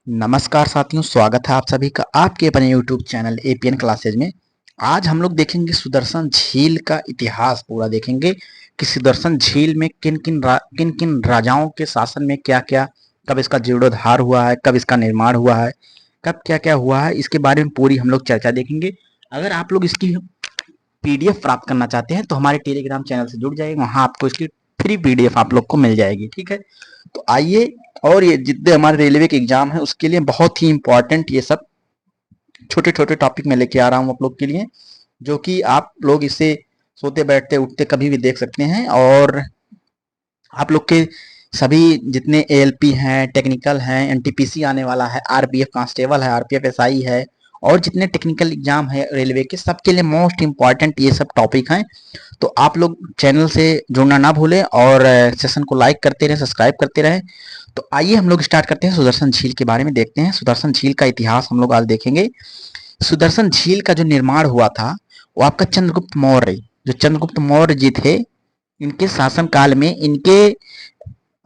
नमस्कार साथियों, स्वागत है आप सभी का आपके अपने यूट्यूब चैनल एपीएन क्लासेज में। आज हम लोग देखेंगे सुदर्शन झील का इतिहास पूरा देखेंगे कि सुदर्शन झील में किन किन राजाओं के शासन में क्या क्या, कब इसका जीर्णोद्धार हुआ है, कब इसका निर्माण हुआ है, कब क्या क्या हुआ है, इसके बारे में पूरी हम लोग चर्चा देखेंगे। अगर आप लोग इसकी पीडीएफ प्राप्त करना चाहते हैं तो हमारे टेलीग्राम चैनल से जुड़ जाइए, वहां आपको इसकी फ्री पीडीएफ आप लोग को मिल जाएगी। ठीक है, तो आइए। और ये जितने हमारे रेलवे के एग्जाम है उसके लिए बहुत ही इंपॉर्टेंट ये सब छोटे छोटे टॉपिक में लेके आ रहा हूँ आप लोग के लिए, जो कि आप लोग इसे सोते बैठते उठते कभी भी देख सकते हैं। और आप लोग के सभी जितने एएलपी हैं, टेक्निकल हैं, एनटीपीसी आने वाला है, आरपीएफ कांस्टेबल है, आरपीएफ एसआई है, और जितने टेक्निकल एग्जाम है रेलवे के, सबके लिए मोस्ट इंपॉर्टेंट ये सब टॉपिक हैं। तो आप लोग चैनल से जुड़ना ना भूलें और सेशन को लाइक करते रहें, सब्सक्राइब करते रहें। तो आइए हम लोग स्टार्ट करते हैं, सुदर्शन झील के बारे में देखते हैं। सुदर्शन झील का इतिहास हम लोग आज देखेंगे। सुदर्शन झील का जो निर्माण हुआ था वो आपका चंद्रगुप्त मौर्य, जो चंद्रगुप्त मौर्य जी थे, इनके शासन काल में, इनके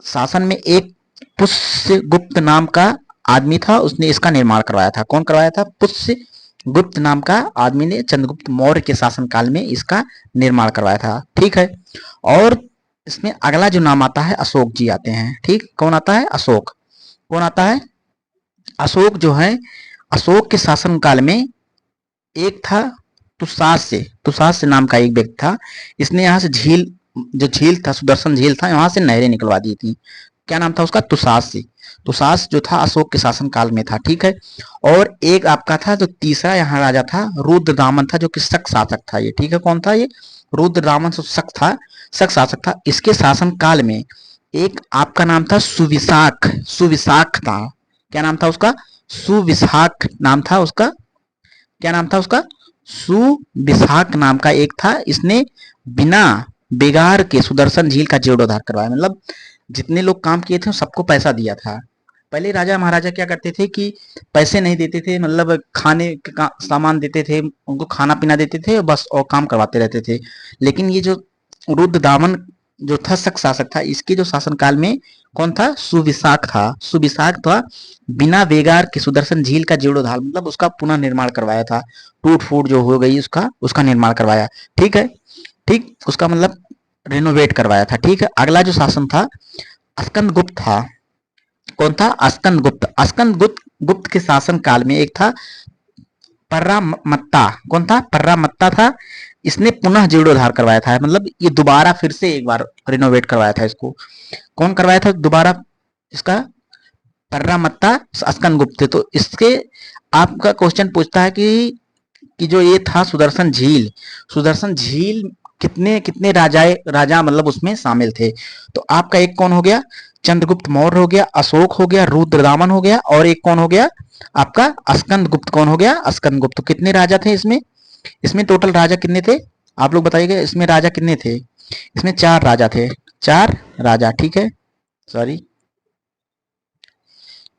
शासन में एक पुष्यगुप्त नाम का आदमी था, उसने इसका निर्माण करवाया था। कौन करवाया था? पुष्यगुप्त नाम का आदमी ने चंद्रगुप्त मौर्य के शासन काल में इसका निर्माण करवाया था। ठीक है, और इसमें अगला जो नाम आता है अशोक जी आते हैं। ठीक, कौन आता है? अशोक। कौन आता है? अशोक जो है, अशोक के शासन काल में एक था तुषास्य नाम का एक व्यक्ति था। इसने यहाँ से जो झील था, सुदर्शन झील था, वहां से नहरें निकलवा दी थी। क्या नाम था उसका? तुषास्य। तुषास्य जो था अशोक के शासन काल में था। ठीक है, और एक आपका था जो तीसरा यहाँ राजा था, रुद्रदामन था, जो कि शक शासक था ये। ठीक है, कौन था ये? रुद्रदामन शक था, शक शासक था। इसके शासन काल में एक आपका नाम था सुविशाख। सुविशाख था। क्या नाम था उसका? सुविशाख नाम था उसका। क्या नाम था उसका? सुविशाख नाम का एक था। इसने बिना बेगार के सुदर्शन झील का जीर्णोद्धार करवाया। मतलब जितने लोग काम किए थे सबको पैसा दिया था। पहले राजा महाराजा क्या करते थे कि पैसे नहीं देते थे, मतलब खाने के सामान देते थे, उनको खाना पीना देते थे बस, और काम करवाते रहते थे। लेकिन ये जो रुद्रदामन जो था शक शासक था, इसके जो शासनकाल में कौन था? सुविशाख था। सुविशाख था, बिना बेगार के सुदर्शन झील का जीर्णोद्धार, मतलब उसका पुनः निर्माण करवाया था। टूट फूट जो हो गई उसका, उसका निर्माण करवाया। ठीक है, ठीक, उसका मतलब रिनोवेट करवाया था। ठीक है, अगला जो शासन था अस्कंद गुप्त था। कौन था? अस्कंद गुप्त। अस्कंद गुप्त के शासन काल में एक था पर्रामत्ता। कौन था? पर्रामत्ता था। इसने पुनः जीर्णोद्धार करवाया था, मतलब ये दोबारा फिर से एक बार रिनोवेट करवाया था इसको। कौन करवाया था दोबारा इसका? पर्रामत्ता अस्कंद गुप्त थे। तो इसके आपका क्वेश्चन पूछता है कि जो ये था सुदर्शन झील, सुदर्शन झील कितने कितने राजा मतलब उसमें शामिल थे। तो आपका एक कौन हो गया? चंद्रगुप्त मौर्य हो गया, अशोक हो गया, रुद्रदामन हो गया, और एक कौन हो गया? आपका अस्कंद गुप्त। कौन हो गया? अस्कंद गुप्त। तो कितने राजा थे इसमें? इसमें टोटल राजा कितने थे आप लोग बताइएगा? इसमें राजा कितने थे? इसमें 4 राजा थे। 4 राजा। ठीक है, सॉरी,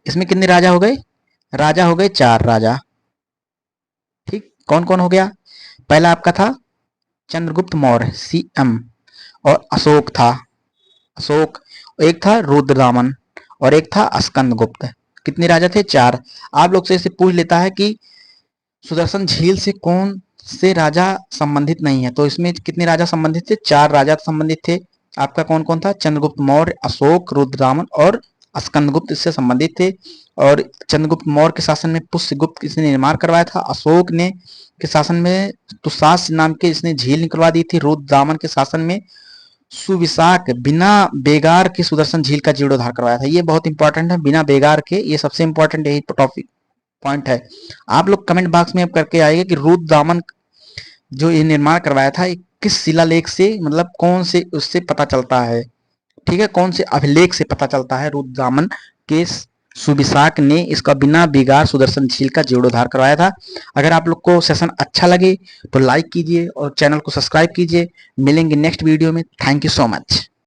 इसमें कितने राजा हो गए? राजा हो गए 4 राजा। ठीक, कौन कौन हो गया? पहला आपका था चंद्रगुप्त मौर्य सीएम, और अशोक था, अशोक। एक था रुद्रदामन, और एक था अस्कंद गुप्त। कितने राजा थे? 4। आप लोग से इसे पूछ लेता है कि सुदर्शन झील से कौन से राजा संबंधित नहीं है, तो इसमें कितने राजा संबंधित थे? 4 राजा संबंधित थे। आपका कौन कौन था? चंद्रगुप्त मौर्य, अशोक, रुद्रदामन और स्कंदगुप्त इससे संबंधित थे। और चंद्रगुप्त मौर्य के शासन में पुष्यगुप्त इसने निर्माण करवाया था। अशोक ने के शासन में तुषास्य नाम के इसने झील निकलवा दी थी। रुद्रदामन के शासन में सुविशाख बिना बेगार के सुदर्शन झील का जीर्णोद्धार करवाया था। ये बहुत इंपॉर्टेंट है, बिना बेगार के, ये सबसे इंपॉर्टेंट यही टॉपिक पॉइंट है। आप लोग कमेंट बॉक्स में करके आइए कि रुद्रदामन जो ये निर्माण करवाया था किस शिलालेख से, मतलब कौन से उससे पता चलता है। ठीक है, कौन से अभिलेख से पता चलता है रुद्रदामन के सुविशाख ने इसका बिना बिगाड़ सुदर्शन झील का जीर्णोद्धार करवाया था। अगर आप लोग को सेशन अच्छा लगे तो लाइक कीजिए और चैनल को सब्सक्राइब कीजिए। मिलेंगे नेक्स्ट वीडियो में। Thank you so much.